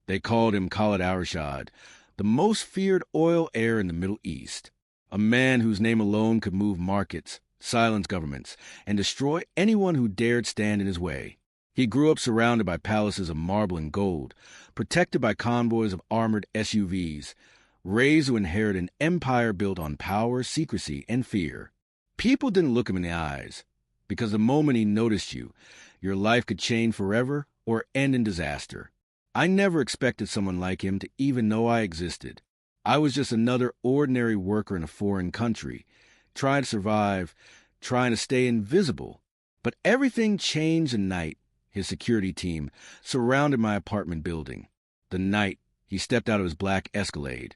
They called him Khalid al-Rashid, the most feared oil heir in the Middle East, a man whose name alone could move markets, silence governments, and destroy anyone who dared stand in his way. He grew up surrounded by palaces of marble and gold, protected by convoys of armored SUVs, raised to inherit an empire built on power, secrecy, and fear. People didn't look him in the eyes, because the moment he noticed you, your life could change forever or end in disaster. I never expected someone like him to even know I existed. I was just another ordinary worker in a foreign country, trying to survive, trying to stay invisible. But everything changed the night his security team surrounded my apartment building. The night he stepped out of his black Escalade,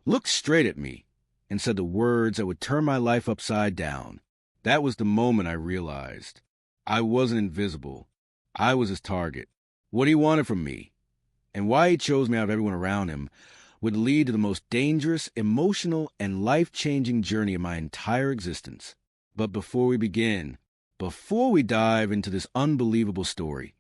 looked straight at me, and said the words that would turn my life upside down. That was the moment I realized I wasn't invisible. I was his target. What he wanted from me, and why he chose me out of everyone around him, would lead to the most dangerous, emotional, and life-changing journey of my entire existence. But before we dive into this unbelievable story,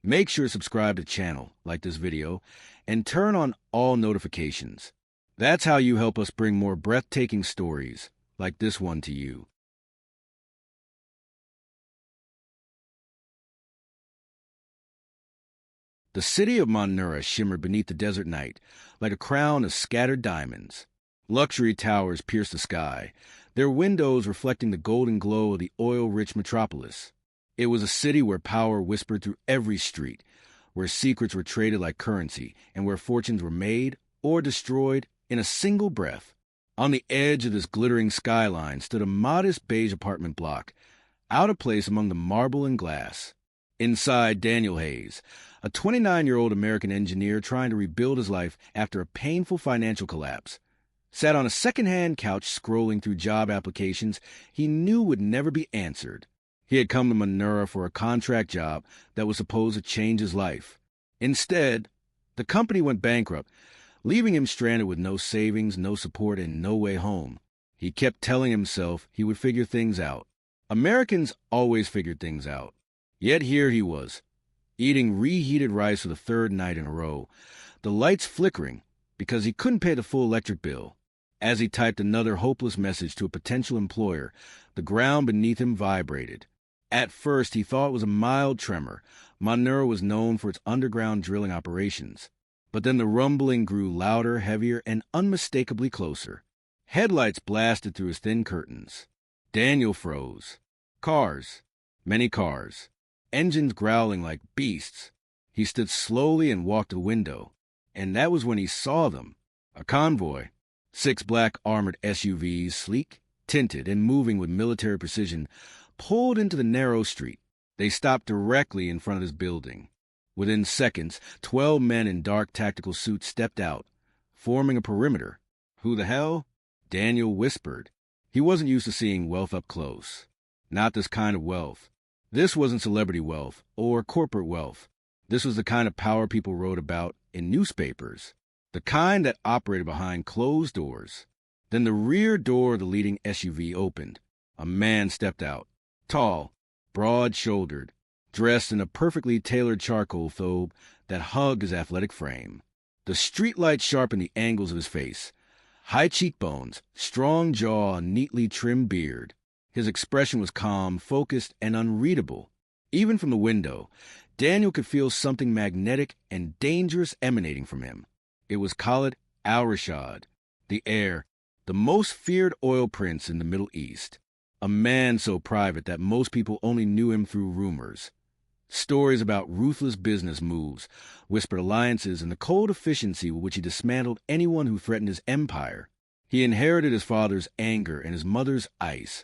make sure to subscribe to the channel, like this video, and turn on all notifications. That's how you help us bring more breathtaking stories like this one to you. The city of Manura shimmered beneath the desert night like a crown of scattered diamonds. Luxury towers pierced the sky, their windows reflecting the golden glow of the oil-rich metropolis. It was a city where power whispered through every street, where secrets were traded like currency, and where fortunes were made or destroyed in a single breath. On the edge of this glittering skyline stood a modest beige apartment block, out of place among the marble and glass. Inside, Daniel Hayes, a 29-year-old American engineer trying to rebuild his life after a painful financial collapse, sat on a second-hand couch scrolling through job applications he knew would never be answered. He had come to Manura for a contract job that was supposed to change his life. Instead, the company went bankrupt, leaving him stranded with no savings, no support, and no way home. He kept telling himself he would figure things out. Americans always figured things out. Yet here he was, eating reheated rice for the third night in a row, the lights flickering because he couldn't pay the full electric bill. As he typed another hopeless message to a potential employer, the ground beneath him vibrated. At first, he thought it was a mild tremor. Manura was known for its underground drilling operations. But then the rumbling grew louder, heavier, and unmistakably closer. Headlights blasted through his thin curtains. Daniel froze. Cars. Many cars. Engines growling like beasts. He stood slowly and walked to the window. And that was when he saw them. A convoy. 6 black armored SUVs, sleek, tinted, and moving with military precision, pulled into the narrow street. They stopped directly in front of his building. Within seconds, 12 men in dark tactical suits stepped out, forming a perimeter. Who the hell? Daniel whispered. He wasn't used to seeing wealth up close. Not this kind of wealth. This wasn't celebrity wealth or corporate wealth. This was the kind of power people wrote about in newspapers. The kind that operated behind closed doors. Then the rear door of the leading SUV opened. A man stepped out. Tall, broad-shouldered, dressed in a perfectly tailored charcoal thobe that hugged his athletic frame. The streetlight sharpened the angles of his face. High cheekbones, strong jaw, neatly trimmed beard. His expression was calm, focused, and unreadable. Even from the window, Daniel could feel something magnetic and dangerous emanating from him. It was Khalid al-Rashid, the heir, the most feared oil prince in the Middle East. A man so private that most people only knew him through rumors. Stories about ruthless business moves, whispered alliances, and the cold efficiency with which he dismantled anyone who threatened his empire. He inherited his father's anger and his mother's ice.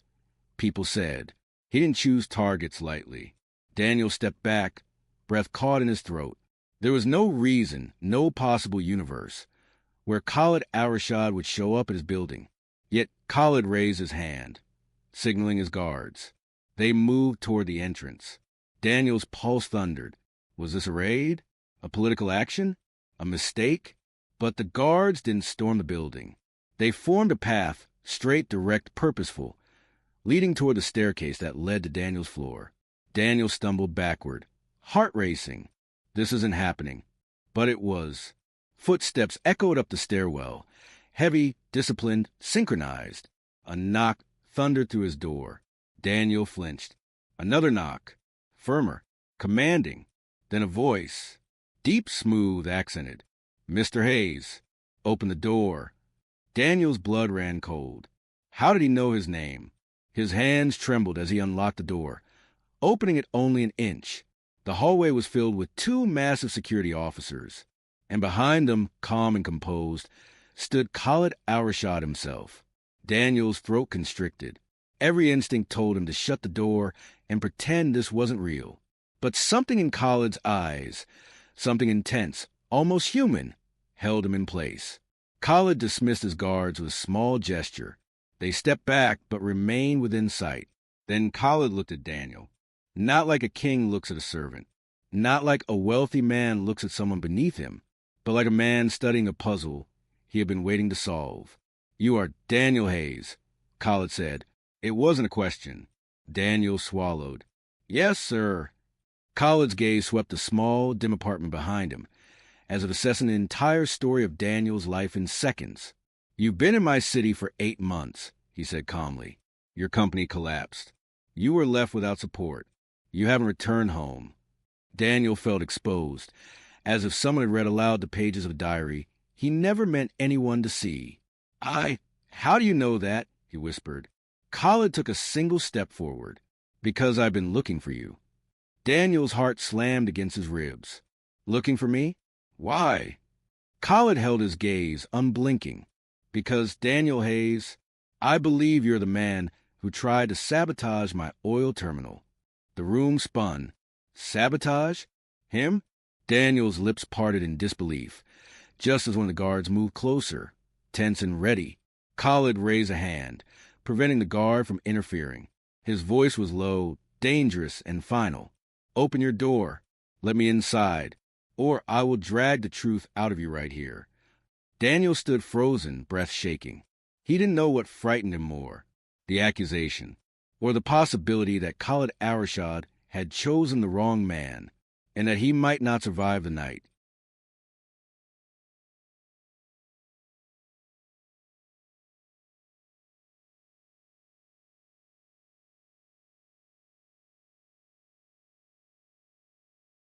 People said. He didn't choose targets lightly. Daniel stepped back, breath caught in his throat. There was no reason, no possible universe, where Khalid al-Rashid would show up at his building. Yet Khalid raised his hand, signaling his guards. They moved toward the entrance. Daniel's pulse thundered. Was this a raid? A political action? A mistake? But the guards didn't storm the building. They formed a path, straight, direct, purposeful, leading toward the staircase that led to Daniel's floor. Daniel stumbled backward, heart racing. This isn't happening. But it was. Footsteps echoed up the stairwell, heavy, disciplined, synchronized. A knock thundered through his door. Daniel flinched. Another knock, firmer, commanding. Then a voice, deep, smooth, accented. "Mr. Hayes, open the door." Daniel's blood ran cold. How did he know his name? His hands trembled as he unlocked the door, opening it only an inch. The hallway was filled with two massive security officers, and behind them, calm and composed, stood Khalid Al-Rashad himself. Daniel's throat constricted. Every instinct told him to shut the door and pretend this wasn't real. But something in Khalid's eyes, something intense, almost human, held him in place. Khalid dismissed his guards with a small gesture. They stepped back but remained within sight. Then Khalid looked at Daniel. Not like a king looks at a servant. Not like a wealthy man looks at someone beneath him, but like a man studying a puzzle he had been waiting to solve. "You are Daniel Hayes," Khalid said. It wasn't a question. Daniel swallowed. "Yes, sir." Khalid's gaze swept the small, dim apartment behind him, as if assessing the entire story of Daniel's life in seconds. "You've been in my city for 8 months," he said calmly. "Your company collapsed. You were left without support. You haven't returned home." Daniel felt exposed, as if someone had read aloud the pages of a diary he never meant anyone to see. How do you know that?" he whispered. Khalid took a single step forward. "Because I've been looking for you." Daniel's heart slammed against his ribs. "Looking for me? Why?" Khalid held his gaze, unblinking. "Because, Daniel Hayes, I believe you're the man who tried to sabotage my oil terminal." The room spun. Sabotage? Him? Daniel's lips parted in disbelief, just as when the guards moved closer, tense and ready. Khalid raised a hand, preventing the guard from interfering. His voice was low, dangerous, and final. "Open your door. Let me inside, or I will drag the truth out of you right here." Daniel stood frozen, breath shaking. He didn't know what frightened him more, the accusation, or the possibility that Khalid Al-Rashad had chosen the wrong man, and that he might not survive the night.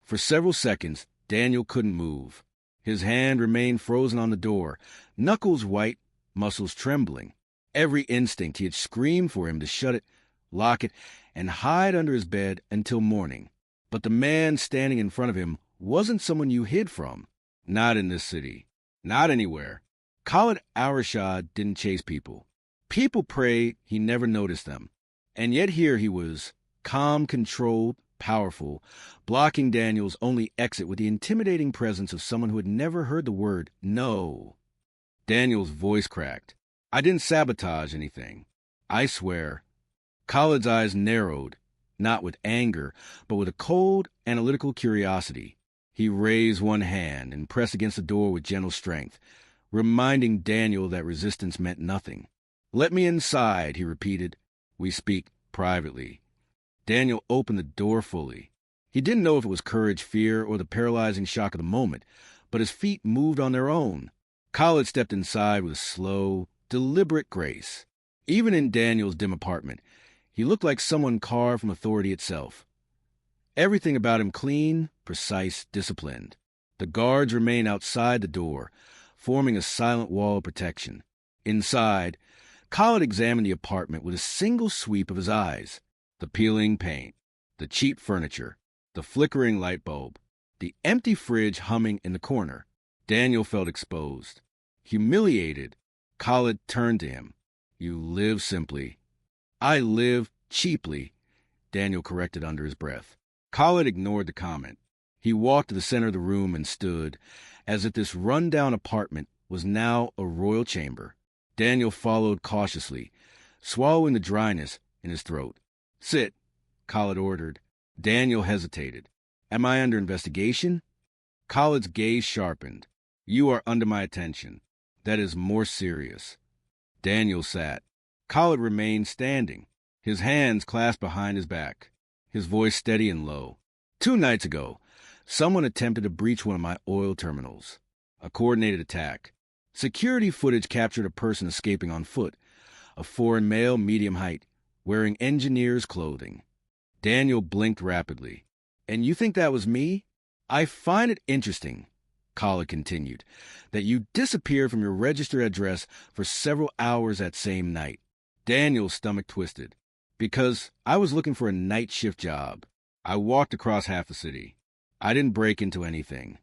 For several seconds, Daniel couldn't move. His hand remained frozen on the door, knuckles white, muscles trembling. Every instinct he had screamed for him to shut it, lock it, and hide under his bed until morning. But the man standing in front of him wasn't someone you hid from. Not in this city. Not anywhere. Khalid Al-Rashad didn't chase people. People prayed he never noticed them. And yet here he was, calm, controlled, powerful, blocking Daniel's only exit with the intimidating presence of someone who had never heard the word no. Daniel's voice cracked. "I didn't sabotage anything. I swear." Khalid's eyes narrowed, not with anger, but with a cold, analytical curiosity. He raised one hand and pressed against the door with gentle strength, reminding Daniel that resistance meant nothing. "Let me inside," he repeated. "We speak privately." Daniel opened the door fully. He didn't know if it was courage, fear, or the paralyzing shock of the moment, but his feet moved on their own. Khalid stepped inside with a slow, deliberate grace. Even in Daniel's dim apartment, he looked like someone carved from authority itself. Everything about him clean, precise, disciplined. The guards remained outside the door, forming a silent wall of protection. Inside, Khalid examined the apartment with a single sweep of his eyes. The peeling paint, the cheap furniture, the flickering light bulb, the empty fridge humming in the corner. Daniel felt exposed. Humiliated, Khalid turned to him. "You live simply." "I live cheaply," Daniel corrected under his breath. Khalid ignored the comment. He walked to the center of the room and stood, as if this run-down apartment was now a royal chamber. Daniel followed cautiously, swallowing the dryness in his throat. "Sit," Khalid ordered. Daniel hesitated. "Am I under investigation?" Khalid's gaze sharpened. "You are under my attention. That is more serious." Daniel sat. Khalid remained standing, his hands clasped behind his back, his voice steady and low. 2 nights ago, Someone attempted to breach one of my oil terminals. A coordinated attack. Security footage captured a person escaping on foot, a foreign male, medium height, wearing engineer's clothing. Daniel blinked rapidly. And you think that was me? I find it interesting, Khalid continued, that you disappeared from your registered address for several hours that same night. Daniel's stomach twisted. Because I was looking for a night shift job. I walked across half the city. I didn't break into anything.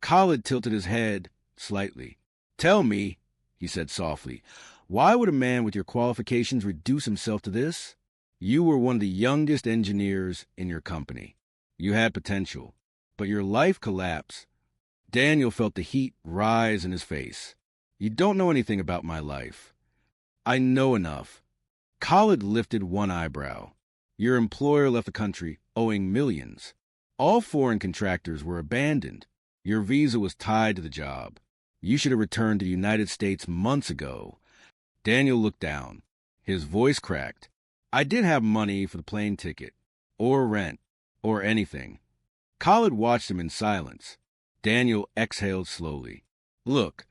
Khalid tilted his head slightly. Tell me, he said softly, why would a man with your qualifications reduce himself to this? You were one of the youngest engineers in your company. You had potential, but your life collapsed. Daniel felt the heat rise in his face. You don't know anything about my life. I know enough. Khalid lifted one eyebrow. Your employer left the country owing millions. All foreign contractors were abandoned. Your visa was tied to the job. You should have returned to the United States months ago. Daniel looked down. His voice cracked. I did have money for the plane ticket, or rent, or anything. Khalid watched him in silence. Daniel exhaled slowly. Look,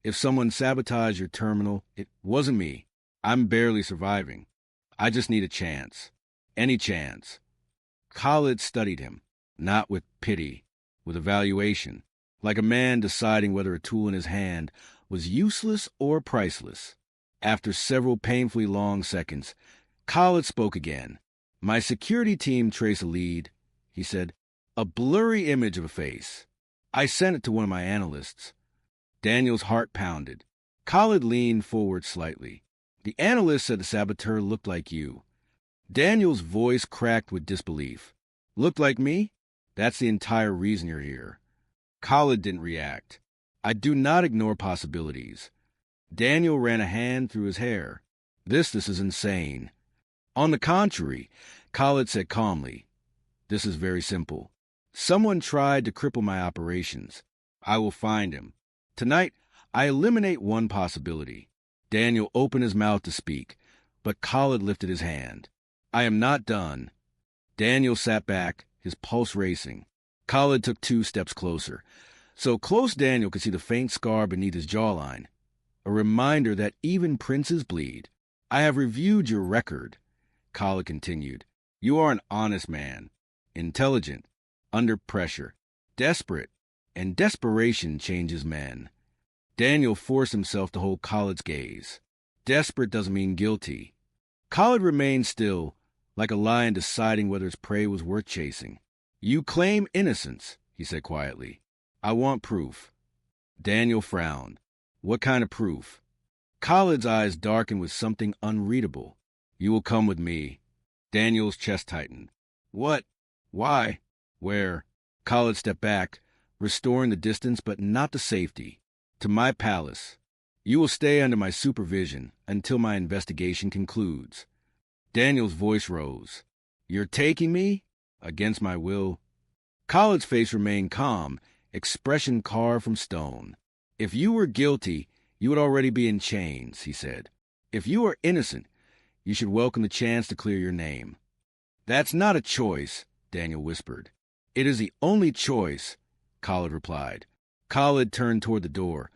if someone sabotaged your terminal, it wasn't me. I'm barely surviving. I just need a chance. Any chance. Khalid studied him, not with pity, with evaluation, like a man deciding whether a tool in his hand was useless or priceless. After several painfully long seconds, Khalid spoke again. My security team traced a lead, he said, a blurry image of a face. I sent it to one of my analysts. Daniel's heart pounded. Khalid leaned forward slightly. The analyst said the saboteur looked like you. Daniel's voice cracked with disbelief. Looked like me? That's the entire reason you're here. Khalid didn't react. I do not ignore possibilities. Daniel ran a hand through his hair. This is insane. On the contrary, Khalid said calmly, this is very simple. Someone tried to cripple my operations. I will find him. Tonight, I eliminate one possibility. Daniel opened his mouth to speak, but Khalid lifted his hand. I am not done. Daniel sat back, his pulse racing. Khalid took 2 steps closer, so close Daniel could see the faint scar beneath his jawline. A reminder that even princes bleed. I have reviewed your record, Khalid continued. You are an honest man, intelligent, under pressure, desperate, and desperation changes men. Daniel forced himself to hold Khalid's gaze. Desperate doesn't mean guilty. Khalid remained still, like a lion deciding whether its prey was worth chasing. You claim innocence, he said quietly. I want proof. Daniel frowned. What kind of proof? Khalid's eyes darkened with something unreadable. You will come with me. Daniel's chest tightened. What? Why? Where? Khalid stepped back, restoring the distance but not the safety. To my palace. You will stay under my supervision until my investigation concludes. Daniel's voice rose. You're taking me? Against my will? Khalid's face remained calm, expression carved from stone. If you were guilty, you would already be in chains, he said. If you are innocent, you should welcome the chance to clear your name. That's not a choice, Daniel whispered. It is the only choice, Khalid replied. Khalid turned toward the door,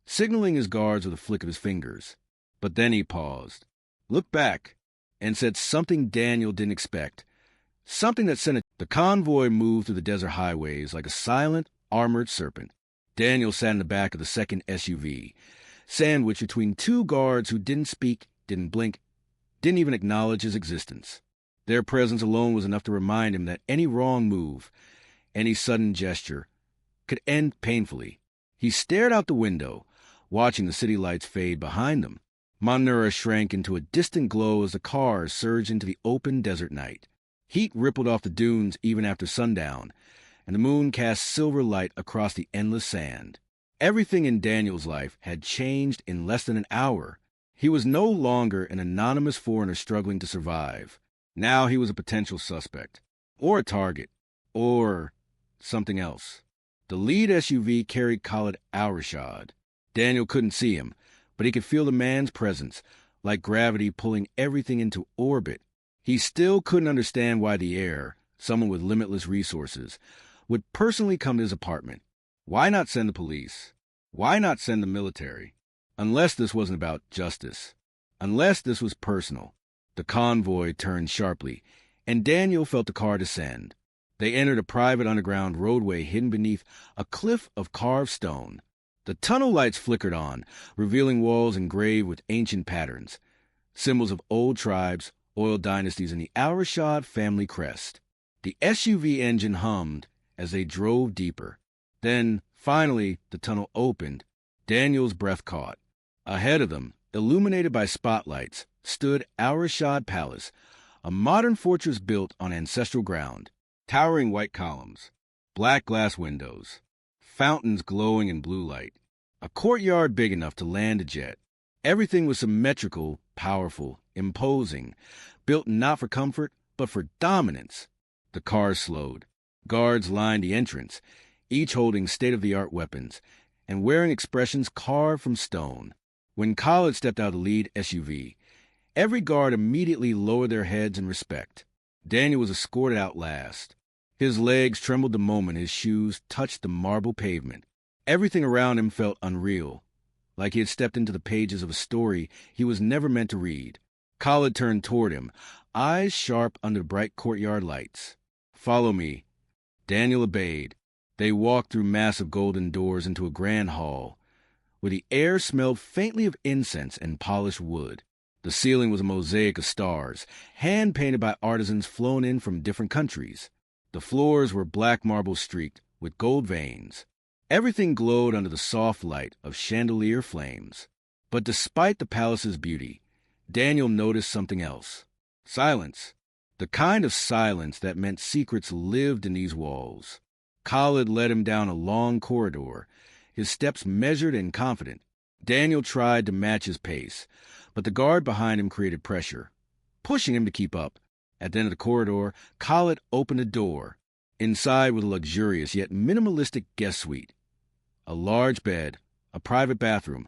signaling his guards with a flick of his fingers. But then he paused, looked back, and said something Daniel didn't expect. Something that sent the convoy moved through the desert highways like a silent, armored serpent. Daniel sat in the back of the second SUV, sandwiched between 2 guards who didn't speak, didn't blink, didn't even acknowledge his existence. Their presence alone was enough to remind him that any wrong move, any sudden gesture, could end painfully. He stared out the window, watching the city lights fade behind them. Manura shrank into a distant glow as the cars surged into the open desert night. Heat rippled off the dunes even after sundown, and the moon cast silver light across the endless sand. Everything in Daniel's life had changed in less than an hour. He was no longer an anonymous foreigner struggling to survive. Now he was a potential suspect, or a target, or something else. The lead SUV carried Khalid al-Rashid. Daniel couldn't see him, but he could feel the man's presence, like gravity pulling everything into orbit. He still couldn't understand why the heir, someone with limitless resources, would personally come to his apartment. Why not send the police? Why not send the military? Unless this wasn't about justice. Unless this was personal. The convoy turned sharply, and Daniel felt the car descend. They entered a private underground roadway hidden beneath a cliff of carved stone. The tunnel lights flickered on, revealing walls engraved with ancient patterns, symbols of old tribes, oil dynasties, and the Al-Rashad family crest. The SUV engine hummed as they drove deeper. Then, finally, the tunnel opened. Daniel's breath caught. Ahead of them, illuminated by spotlights, stood Al-Rashad Palace, a modern fortress built on ancestral ground. Towering white columns, black glass windows, fountains glowing in blue light, a courtyard big enough to land a jet. Everything was symmetrical, powerful, imposing, built not for comfort, but for dominance. The cars slowed. Guards lined the entrance, each holding state-of-the-art weapons, and wearing expressions carved from stone. When Khalid stepped out of the lead SUV, every guard immediately lowered their heads in respect. Daniel was escorted out last. His legs trembled the moment his shoes touched the marble pavement. Everything around him felt unreal, like he had stepped into the pages of a story he was never meant to read. Khalid turned toward him, eyes sharp under the bright courtyard lights. "Follow me." Daniel obeyed. They walked through massive golden doors into a grand hall, where the air smelled faintly of incense and polished wood. The ceiling was a mosaic of stars, hand-painted by artisans flown in from different countries. The floors were black marble streaked with gold veins. Everything glowed under the soft light of chandelier flames. But despite the palace's beauty, Daniel noticed something else. Silence. The kind of silence that meant secrets lived in these walls. Khalid led him down a long corridor, his steps measured and confident. Daniel tried to match his pace, but the guard behind him created pressure, pushing him to keep up. At the end of the corridor, Khalid opened a door. Inside was a luxurious yet minimalistic guest suite. A large bed, a private bathroom,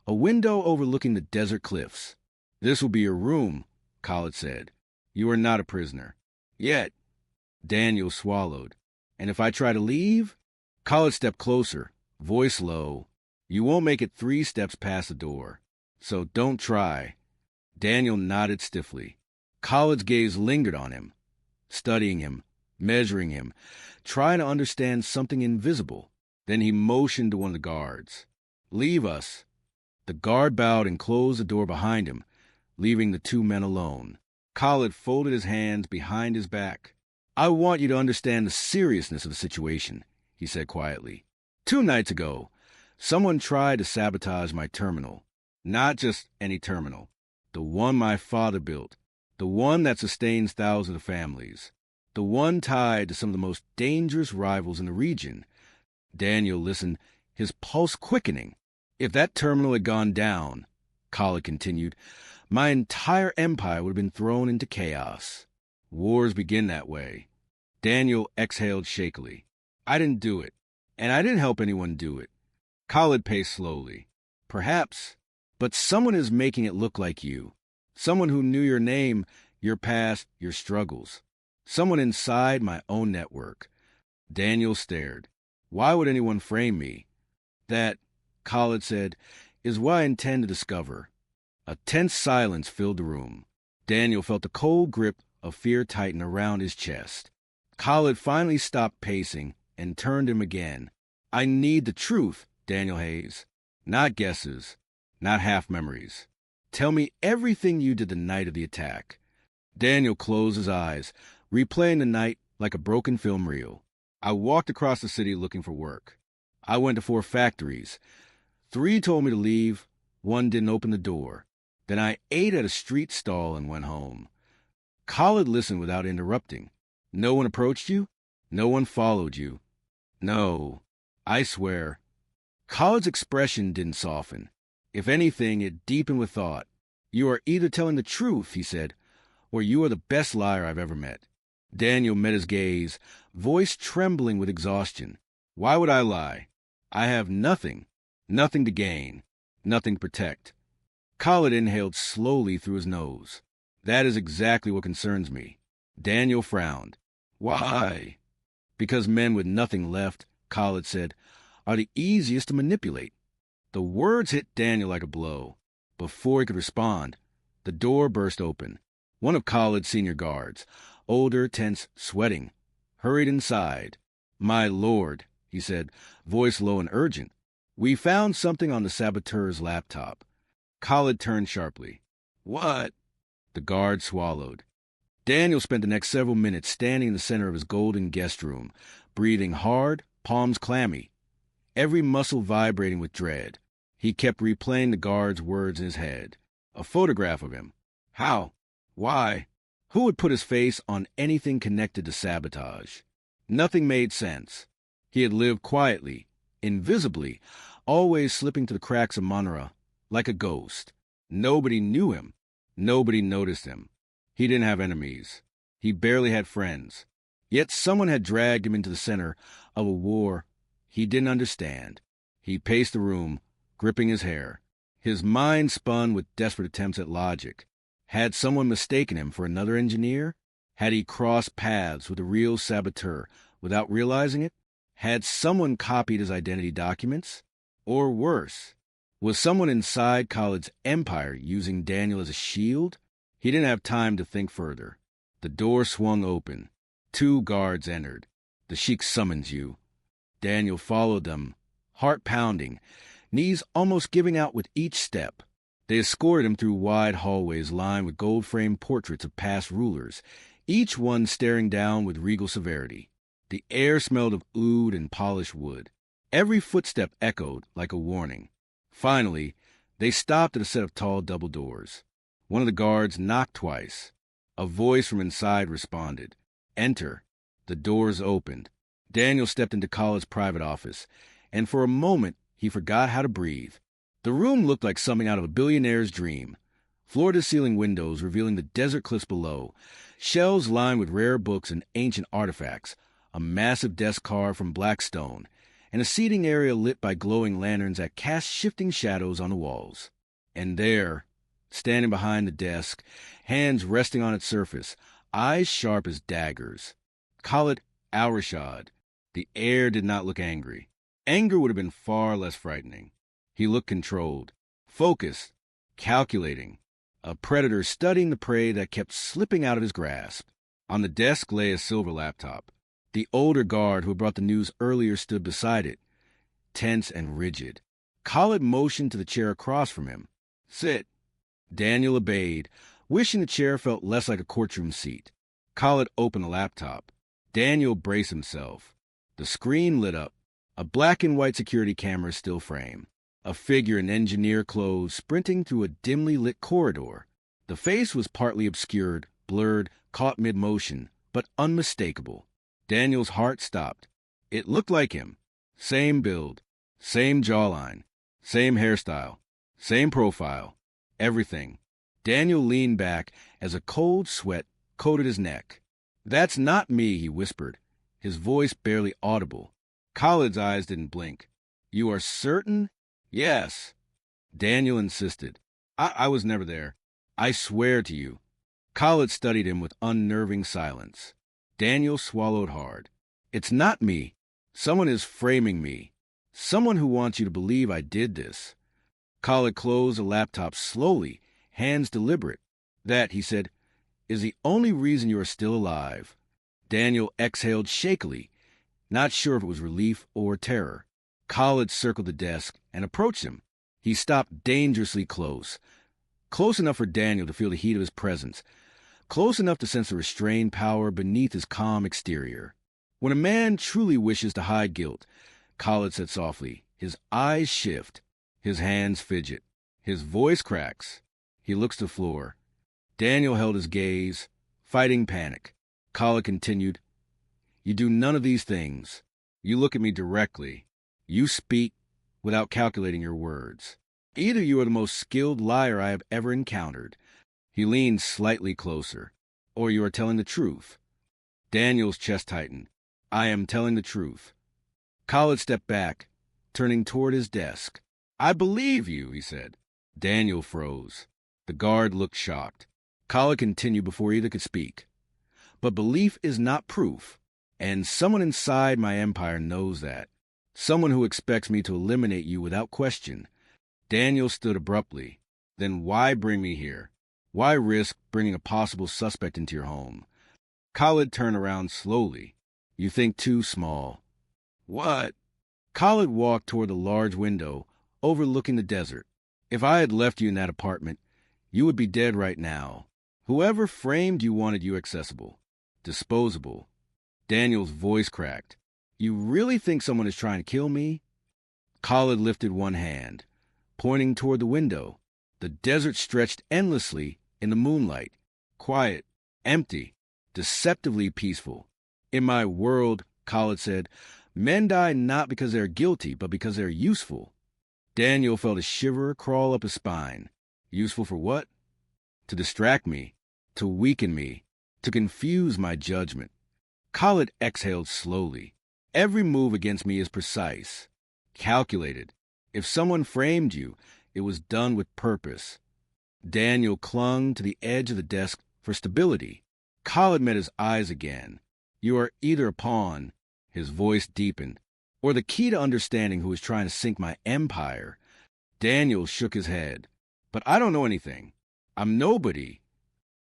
a window overlooking the desert cliffs. "This will be your room," Khalid said. "You are not a prisoner. Yet." Daniel swallowed. "And if I try to leave?" Khalid stepped closer, voice low. "You won't make it 3 steps past the door. So don't try." Daniel nodded stiffly. Khalid's gaze lingered on him, studying him, measuring him, trying to understand something invisible. Then he motioned to one of the guards. "Leave us." The guard bowed and closed the door behind him, leaving the 2 men alone. Khalid folded his hands behind his back. "I want you to understand the seriousness of the situation," he said quietly. 2 nights ago, someone tried to sabotage my terminal. Not just any terminal. The one my father built. The one that sustains thousands of families. The one tied to some of the most dangerous rivals in the region. Daniel listened, his pulse quickening. "If that terminal had gone down," Khalid continued, "my entire empire would have been thrown into chaos. Wars begin that way." Daniel exhaled shakily. "I didn't do it, and I didn't help anyone do it." Khalid paced slowly. "Perhaps, but someone is making it look like you. Someone who knew your name, your past, your struggles. Someone inside my own network." Daniel stared. "Why would anyone frame me?" "That," Khalid said, "is what I intend to discover." A tense silence filled the room. Daniel felt the cold grip of fear tighten around his chest. Khalid finally stopped pacing and turned him again. "I need the truth, Daniel Hayes. Not guesses, not half-memories. Tell me everything you did the night of the attack." Daniel closed his eyes, replaying the night like a broken film reel. "I walked across the city looking for work. I went to 4 factories. 3 told me to leave, 1 didn't open the door. Then I ate at a street stall and went home." Khalid listened without interrupting. "No one approached you? No one followed you?" "No, I swear." Khalid's expression didn't soften. If anything, it deepened with thought. "You are either telling the truth," he said, "or you are the best liar I've ever met." Daniel met his gaze, voice trembling with exhaustion. "Why would I lie? I have nothing. Nothing to gain. Nothing to protect." Khalid inhaled slowly through his nose. "That is exactly what concerns me." Daniel frowned. "Why?" Because men with nothing left, Khalid said, are the easiest to manipulate. The words hit Daniel like a blow. Before he could respond, the door burst open. One of Khalid's senior guards, older, tense, sweating, hurried inside. My lord, he said, voice low and urgent. We found something on the saboteur's laptop. Khalid turned sharply. What? The guard swallowed. Daniel spent the next several minutes standing in the center of his golden guest room, breathing hard, palms clammy, every muscle vibrating with dread. He kept replaying the guard's words in his head. A photograph of him. How? Why? Who would put his face on anything connected to sabotage? Nothing made sense. He had lived quietly, invisibly, always slipping to the cracks of Manara, like a ghost. Nobody knew him. Nobody noticed him. He didn't have enemies. He barely had friends. Yet someone had dragged him into the center of a war he didn't understand. He paced the room, gripping his hair. His mind spun with desperate attempts at logic. Had someone mistaken him for another engineer? Had he crossed paths with a real saboteur without realizing it? Had someone copied his identity documents? Or worse, was someone inside Khalid's empire using Daniel as a shield? He didn't have time to think further. The door swung open. 2 guards entered. The Sheik summons you. Daniel followed them, heart pounding, knees almost giving out with each step. They escorted him through wide hallways lined with gold-framed portraits of past rulers, each one staring down with regal severity. The air smelled of oud and polished wood. Every footstep echoed like a warning. Finally, they stopped at a set of tall double doors. One of the guards knocked twice. A voice from inside responded. Enter. The doors opened. Daniel stepped into Khalid's private office, and for a moment he forgot how to breathe. The room looked like something out of a billionaire's dream. Floor-to-ceiling windows revealing the desert cliffs below, shelves lined with rare books and ancient artifacts, a massive desk carved from black stone, and a seating area lit by glowing lanterns that cast shifting shadows on the walls. And there, standing behind the desk, hands resting on its surface, eyes sharp as daggers, Khalid al-Rashid. The air did not look angry. Anger would have been far less frightening. He looked controlled, focused, calculating, a predator studying the prey that kept slipping out of his grasp. On the desk lay a silver laptop. The older guard who had brought the news earlier stood beside it, tense and rigid. Khalid motioned to the chair across from him. Sit. Daniel obeyed, wishing the chair felt less like a courtroom seat. Khalid opened the laptop. Daniel braced himself. The screen lit up. A black and white security camera still frame. A figure in engineer clothes sprinting through a dimly lit corridor. The face was partly obscured, blurred, caught mid-motion, but unmistakable. Daniel's heart stopped. It looked like him. Same build, same jawline, same hairstyle, same profile, everything. Daniel leaned back as a cold sweat coated his neck. That's not me, he whispered, his voice barely audible. Khalid's eyes didn't blink. You are certain? Yes. Daniel insisted. I was never there. I swear to you. Khalid studied him with unnerving silence. Daniel swallowed hard. It's not me. Someone is framing me. Someone who wants you to believe I did this. Khalid closed the laptop slowly, hands deliberate. That, he said, is the only reason you are still alive. Daniel exhaled shakily, not sure if it was relief or terror. Khalid circled the desk and approached him. He stopped dangerously close. Close enough for Daniel to feel the heat of his presence. Close enough to sense the restrained power beneath his calm exterior. When a man truly wishes to hide guilt, Khalid said softly, his eyes shift, his hands fidget, his voice cracks. He looks to the floor. Daniel held his gaze, fighting panic. Khalid continued, you do none of these things. You look at me directly. You speak without calculating your words. Either you are the most skilled liar I have ever encountered. He leaned slightly closer. Or you are telling the truth. Daniel's chest tightened. I am telling the truth. Khalid stepped back, turning toward his desk. I believe you, he said. Daniel froze. The guard looked shocked. Khalid continued before either could speak. But belief is not proof. And someone inside my empire knows that. Someone who expects me to eliminate you without question. Daniel stood abruptly. Then why bring me here? Why risk bringing a possible suspect into your home? Khalid turned around slowly. You think too small. What? Khalid walked toward the large window overlooking the desert. If I had left you in that apartment, you would be dead right now. Whoever framed you wanted you accessible, disposable. Daniel's voice cracked. You really think someone is trying to kill me? Khalid lifted one hand, pointing toward the window. The desert stretched endlessly in the moonlight, quiet, empty, deceptively peaceful. In my world, Khalid said, men die not because they are guilty, but because they are useful. Daniel felt a shiver crawl up his spine. Useful for what? To distract me, to weaken me, to confuse my judgment. Khalid exhaled slowly. Every move against me is precise, calculated. If someone framed you, it was done with purpose. Daniel clung to the edge of the desk for stability. Khalid met his eyes again. You are either a pawn, his voice deepened, or the key to understanding who is trying to sink my empire. Daniel shook his head. But I don't know anything. I'm nobody.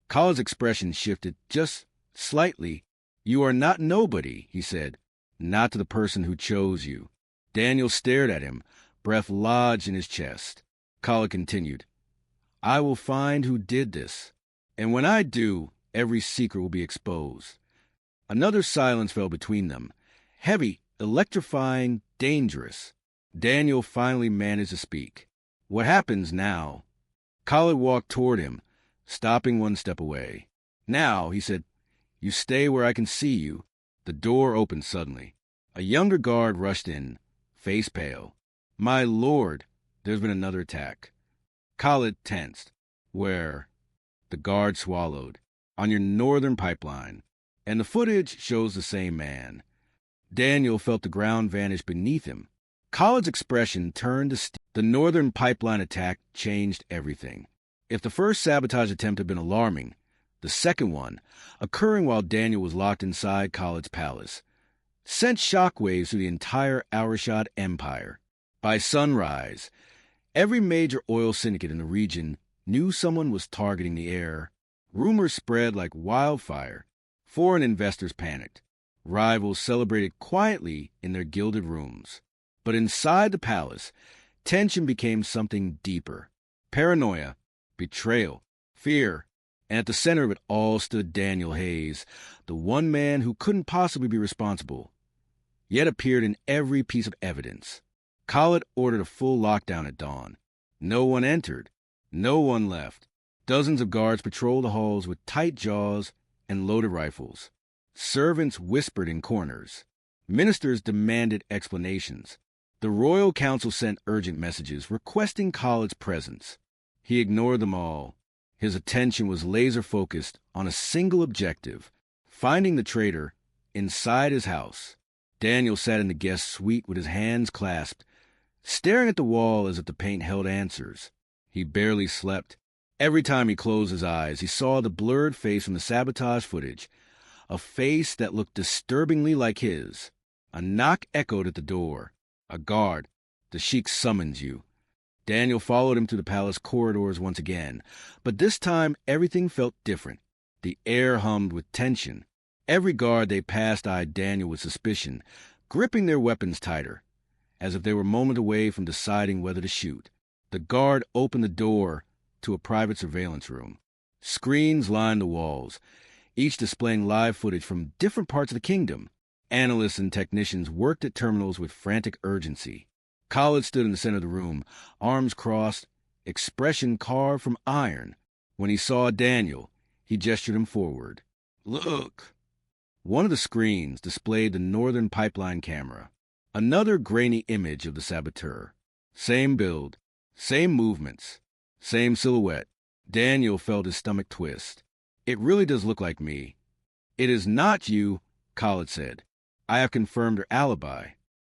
Khalid's expression shifted just slightly. You are not nobody, he said. Not to the person who chose you. Daniel stared at him, breath lodged in his chest. Khalid continued. I will find who did this. And when I do, every secret will be exposed. Another silence fell between them. Heavy, electrifying, dangerous. Daniel finally managed to speak. What happens now? Khalid walked toward him, stopping one step away. Now, he said, you stay where I can see you. The door opened suddenly. A younger guard rushed in, face pale. My lord, there's been another attack. Khalid tensed. Where? The guard swallowed. On your northern pipeline. And the footage shows the same man. Daniel felt the ground vanish beneath him. Khalid's expression turned to steel. The northern pipeline attack changed everything. If the first sabotage attempt had been alarming, the second one, occurring while Daniel was locked inside Khalid's palace, sent shockwaves through the entire Arashad Empire. By sunrise, every major oil syndicate in the region knew someone was targeting the heir. Rumors spread like wildfire. Foreign investors panicked. Rivals celebrated quietly in their gilded rooms. But inside the palace, tension became something deeper. Paranoia, betrayal, fear. And at the center of it all stood Daniel Hayes, the one man who couldn't possibly be responsible, yet appeared in every piece of evidence. Khalid ordered a full lockdown at dawn. No one entered. No one left. Dozens of guards patrolled the halls with tight jaws and loaded rifles. Servants whispered in corners. Ministers demanded explanations. The royal council sent urgent messages requesting Khalid's presence. He ignored them all. His attention was laser-focused on a single objective, finding the traitor inside his house. Daniel sat in the guest suite with his hands clasped, staring at the wall as if the paint held answers. He barely slept. Every time he closed his eyes, he saw the blurred face from the sabotage footage, a face that looked disturbingly like his. A knock echoed at the door. A guard. The sheik summons you. Daniel followed him through the palace corridors once again, but this time everything felt different. The air hummed with tension. Every guard they passed eyed Daniel with suspicion, gripping their weapons tighter, as if they were a moment away from deciding whether to shoot. The guard opened the door to a private surveillance room. Screens lined the walls, each displaying live footage from different parts of the kingdom. Analysts and technicians worked at terminals with frantic urgency. Khalid stood in the center of the room, arms crossed, expression carved from iron. When he saw Daniel, he gestured him forward. Look! One of the screens displayed the northern pipeline camera. Another grainy image of the saboteur. Same build, same movements, same silhouette. Daniel felt his stomach twist. It really does look like me. It is not you, Khalid said. I have confirmed her alibi.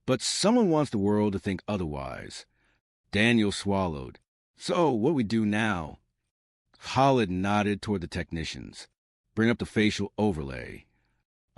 But someone wants the world to think otherwise. Daniel swallowed. So, what do we do now? Khalid nodded toward the technicians. Bring up the facial overlay.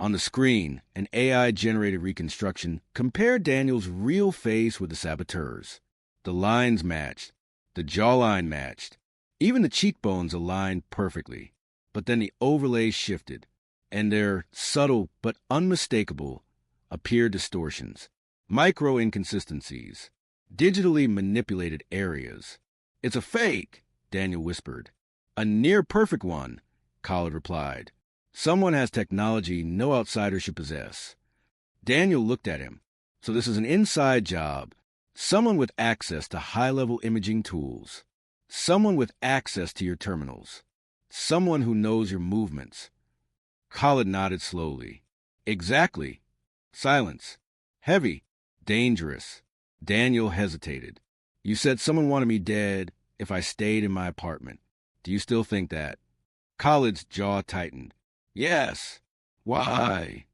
On the screen, an AI-generated reconstruction compared Daniel's real face with the saboteurs. The lines matched. The jawline matched. Even the cheekbones aligned perfectly. But then the overlay shifted, and their subtle but unmistakable appeared distortions, micro inconsistencies, digitally manipulated areas. "It's a fake," Daniel whispered. "A near-perfect one," Khalid replied. "Someone has technology no outsider should possess." Daniel looked at him. "So this is an inside job. Someone with access to high-level imaging tools. Someone with access to your terminals. Someone who knows your movements." Khalid nodded slowly. "Exactly." Silence. Heavy. Dangerous. Daniel hesitated. "You said someone wanted me dead if I stayed in my apartment. Do you still think that?" Khalid's jaw tightened. "Yes." "Why?"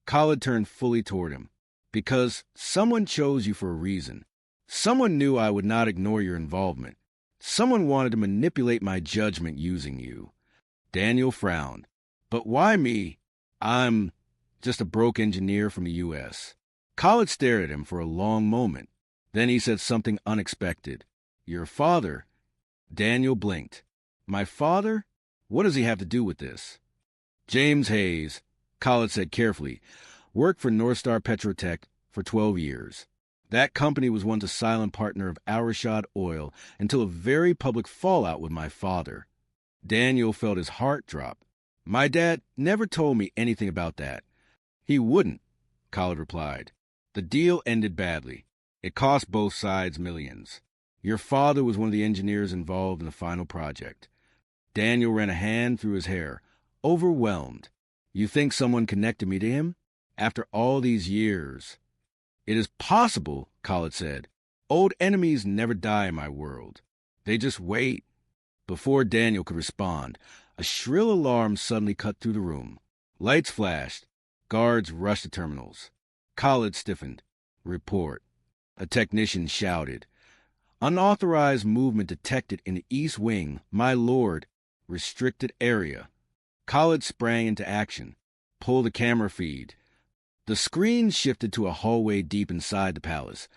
Khalid turned fully toward him. "Because someone chose you for a reason. Someone knew I would not ignore your involvement. Someone wanted to manipulate my judgment using you." Daniel frowned. "But why me? I'm just a broke engineer from the U.S. Khalid stared at him for a long moment. Then he said something unexpected. "Your father." Daniel blinked. "My father? What does he have to do with this?" "James Hayes," Khalid said carefully, "worked for North Star Petrotech for 12 years. That company was once a silent partner of Al-Rashad Oil until a very public fallout with my father." Daniel felt his heart drop. "My dad never told me anything about that." "He wouldn't," Khalid replied. "The deal ended badly. It cost both sides millions. Your father was one of the engineers involved in the final project." Daniel ran a hand through his hair, overwhelmed. "You think someone connected me to him? After all these years?" "It is possible," Khalid said. "Old enemies never die in my world. They just wait." Before Daniel could respond, a shrill alarm suddenly cut through the room. Lights flashed. Guards rushed to terminals. Khalid stiffened. "Report." A technician shouted. "Unauthorized movement detected in the East Wing, my lord. Restricted area." Khalid sprang into action. "Pull the camera feed." The screen shifted to a hallway deep inside the palace,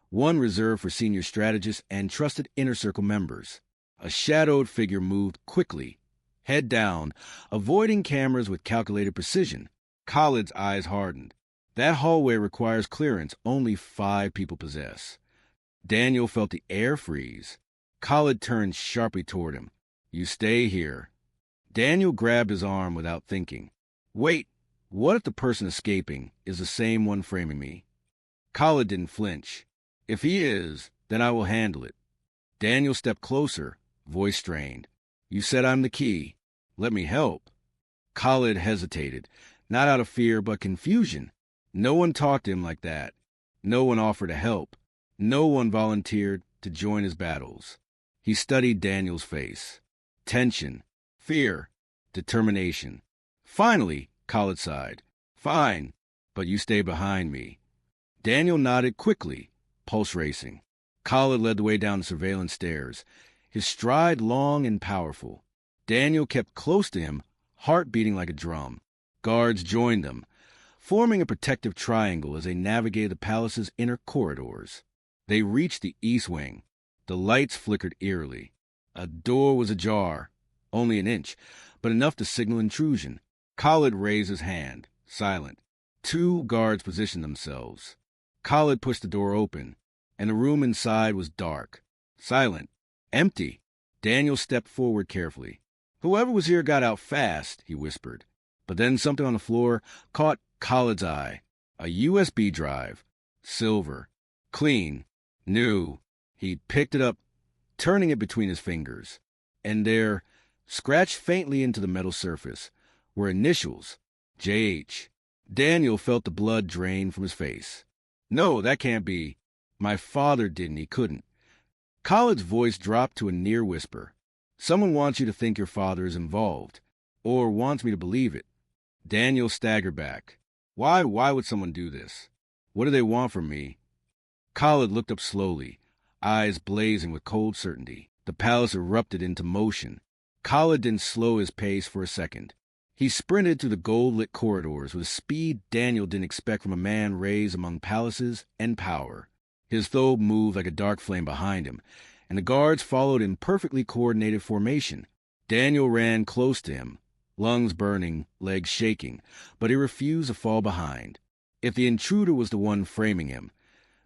one reserved for senior strategists and trusted Inner Circle members. A shadowed figure moved quickly, head down, avoiding cameras with calculated precision. Khalid's eyes hardened. That hallway requires clearance only 5 people possess. Daniel felt the air freeze. Khalid turned sharply toward him. "You stay here." Daniel grabbed his arm without thinking. "Wait, what if the person escaping is the same one framing me?" Khalid didn't flinch. "If he is, then I will handle it." Daniel stepped closer, voice strained. "You said I'm the key. Let me help." Khalid hesitated, not out of fear but confusion. No one talked to him like that. No one offered to help. No one volunteered to join his battles. He studied Daniel's face. Tension, fear, determination. Finally, Khalid sighed. "Fine, but you stay behind me." Daniel nodded quickly, pulse racing. Khalid led the way down the surveillance stairs, his stride long and powerful. Daniel kept close to him, heart beating like a drum. Guards joined them, forming a protective triangle as they navigated the palace's inner corridors. They reached the East Wing. The lights flickered eerily. A door was ajar, only an inch, but enough to signal intrusion. Khalid raised his hand, silent. 2 guards positioned themselves. Khalid pushed the door open, and the room inside was dark, silent, empty. Daniel stepped forward carefully. "Whoever was here got out fast," he whispered. But then something on the floor caught Khalid's eye. A USB drive. Silver. Clean. New. He picked it up, turning it between his fingers. And there, scratched faintly into the metal surface, were initials. JH. Daniel felt the blood drain from his face. "No, that can't be. My father didn't. He couldn't." Khalid's voice dropped to a near whisper. "Someone wants you to think your father is involved, or wants me to believe it." Daniel staggered back. Why would someone do this? What do they want from me?" Khalid looked up slowly, eyes blazing with cold certainty. The palace erupted into motion. Khalid didn't slow his pace for a second. He sprinted through the gold-lit corridors with a speed Daniel didn't expect from a man raised among palaces and power. His thobe moved like a dark flame behind him, and the guards followed in perfectly coordinated formation. Daniel ran close to him, lungs burning, legs shaking, but he refused to fall behind. If the intruder was the one framing him,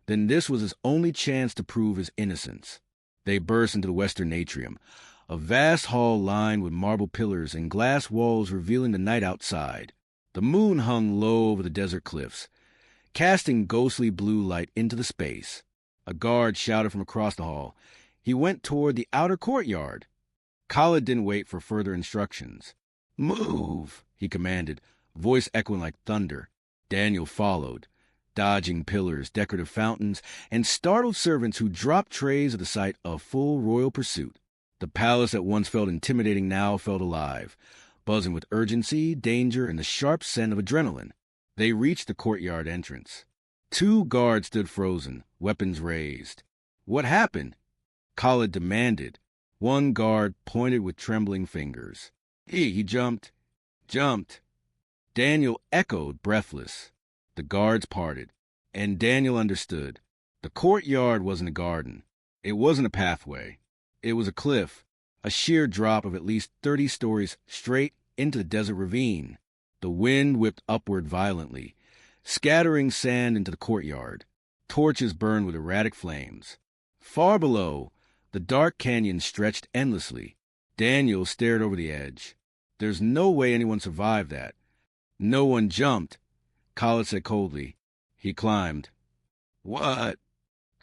then this was his only chance to prove his innocence. They burst into the western atrium, a vast hall lined with marble pillars and glass walls revealing the night outside. The moon hung low over the desert cliffs, casting ghostly blue light into the space. A guard shouted from across the hall. He went toward the outer courtyard. Khalid didn't wait for further instructions. "Move," he commanded, voice echoing like thunder. Daniel followed, dodging pillars, decorative fountains, and startled servants who dropped trays at the sight of full royal pursuit. The palace that once felt intimidating now felt alive, buzzing with urgency, danger, and the sharp scent of adrenaline. They reached the courtyard entrance. 2 guards stood frozen, weapons raised. "What happened?" Khalid demanded. One guard pointed with trembling fingers. He jumped. Jumped. Daniel echoed, breathless. The guards parted, and Daniel understood. The courtyard wasn't a garden. It wasn't a pathway. It was a cliff, a sheer drop of at least 30 stories straight into the desert ravine. The wind whipped upward violently, scattering sand into the courtyard. Torches burned with erratic flames. Far below, the dark canyon stretched endlessly. Daniel stared over the edge. There's no way anyone survived that. No one jumped, Khalid said coldly. He climbed. "What?"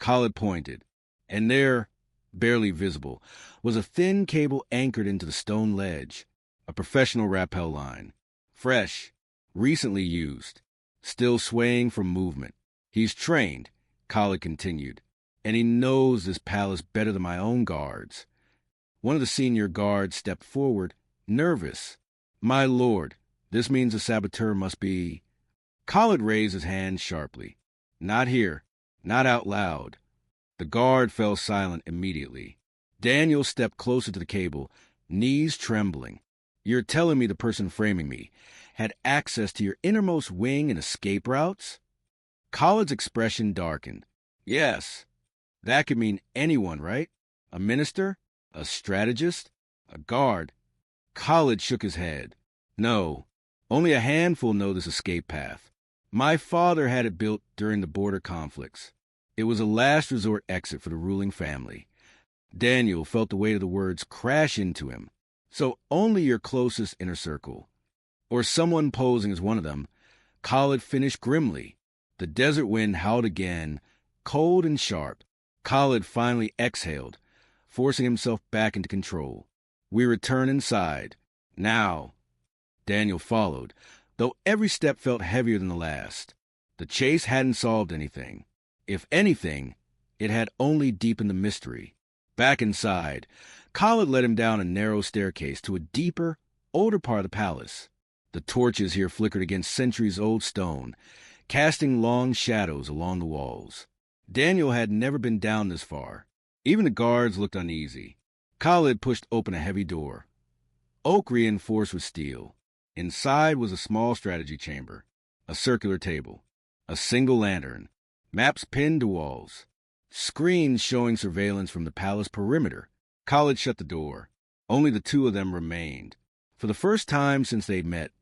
Khalid pointed, and there, barely visible, was a thin cable anchored into the stone ledge, a professional rappel line. Fresh, recently used, still swaying from movement. "He's trained," Khalid continued, "and he knows this palace better than my own guards." One of the senior guards stepped forward, nervous. "My lord, this means the saboteur must be—" Khalid raised his hand sharply. "Not here. Not out loud." The guard fell silent immediately. Daniel stepped closer to the cable, knees trembling. "You're telling me the person framing me had access to your innermost wing and escape routes?" Khalid's expression darkened. "Yes. That could mean anyone, right? A minister? A strategist? A guard?" Khalid shook his head. "No. Only a handful know this escape path. My father had it built during the border conflicts. It was a last resort exit for the ruling family." Daniel felt the weight of the words crash into him. "So only your closest inner circle. Or someone posing as one of them." Khalid finished grimly. The desert wind howled again, cold and sharp. Khalid finally exhaled, forcing himself back into control. "We return inside. Now." Daniel followed, though every step felt heavier than the last. The chase hadn't solved anything. If anything, it had only deepened the mystery. Back inside, Khalid led him down a narrow staircase to a deeper, older part of the palace. The torches here flickered against centuries-old stone, casting long shadows along the walls. Daniel had never been down this far. Even the guards looked uneasy. Khalid pushed open a heavy door. Oak reinforced with steel. Inside was a small strategy chamber, a circular table, a single lantern, maps pinned to walls, screens showing surveillance from the palace perimeter. Khalid shut the door. Only the 2 of them remained. For the first time since they'd met,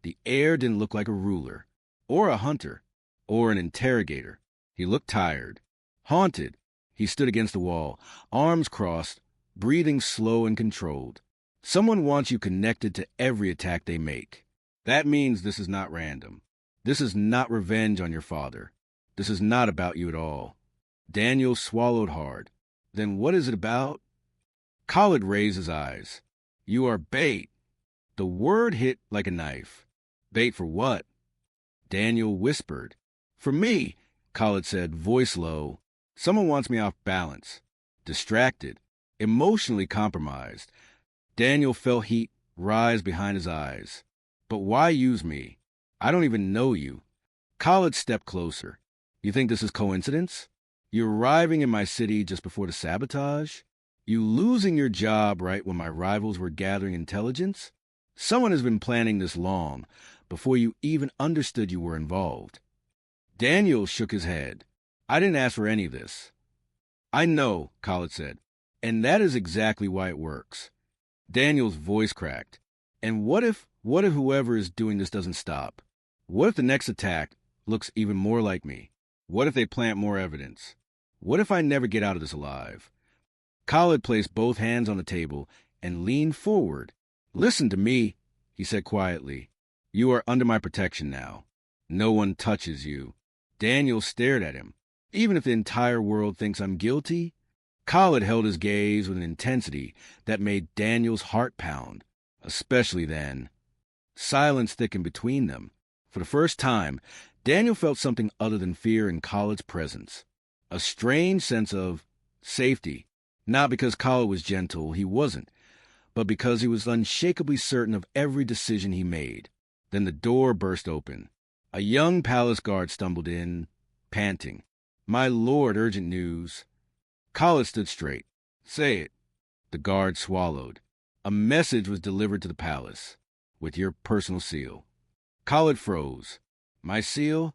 the heir didn't look like a ruler, or a hunter, or an interrogator. He looked tired, haunted. He stood against the wall, arms crossed, breathing slow and controlled. Someone wants you connected to every attack they make. That means this is not random. This is not revenge on your father. This is not about you at all. Daniel swallowed hard. Then what is it about? Khalid raised his eyes. "You are bait." The word hit like a knife. "Bait for what?" Daniel whispered. "For me," Khalid said, voice low. "Someone wants me off balance, distracted, emotionally compromised." Daniel felt heat rise behind his eyes. "But why use me? I don't even know you." Khalid stepped closer. "You think this is coincidence? You arriving in my city just before the sabotage? You losing your job right when my rivals were gathering intelligence? Someone has been planning this long, before you even understood you were involved. Daniel shook his head. I didn't ask for any of this. I know, Khalid said, and that is exactly why it works. Daniel's voice cracked. And what if whoever is doing this doesn't stop? What if the next attack looks even more like me? What if they plant more evidence? What if I never get out of this alive? Khalid placed both hands on the table and leaned forward. Listen to me, he said quietly. You are under my protection now. No one touches you. Daniel stared at him. Even if the entire world thinks I'm guilty? Khalid held his gaze with an intensity that made Daniel's heart pound, especially then. Silence thickened between them. For the first time, Daniel felt something other than fear in Khalid's presence. A strange sense of safety. Not because Khalid was gentle, he wasn't, but because he was unshakably certain of every decision he made. Then the door burst open. A young palace guard stumbled in, panting. My lord, urgent news. Khalid stood straight. Say it. The guard swallowed. A message was delivered to the palace, with your personal seal. Khalid froze. My seal?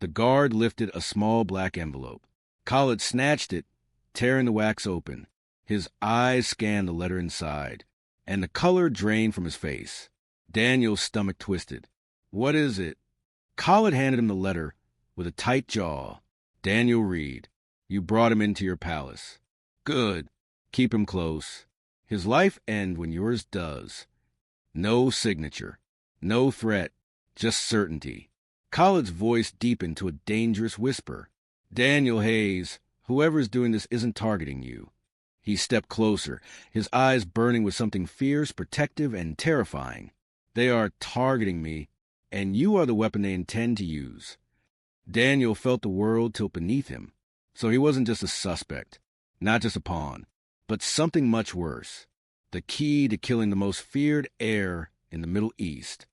The guard lifted a small black envelope. Khalid snatched it, tearing the wax open. His eyes scanned the letter inside, and the color drained from his face. Daniel's stomach twisted. What is it? Khalid handed him the letter with a tight jaw. Daniel read. You brought him into your palace. Good. Keep him close. His life ends when yours does. No signature. No threat. Just certainty. Khalid's voice deepened to a dangerous whisper. Daniel Hayes, whoever's doing this isn't targeting you. He stepped closer, his eyes burning with something fierce, protective, and terrifying. They are targeting me, and you are the weapon they intend to use. Daniel felt the world tilt beneath him. So he wasn't just a suspect, not just a pawn, but something much worse. The key to killing the most feared heir in the Middle East.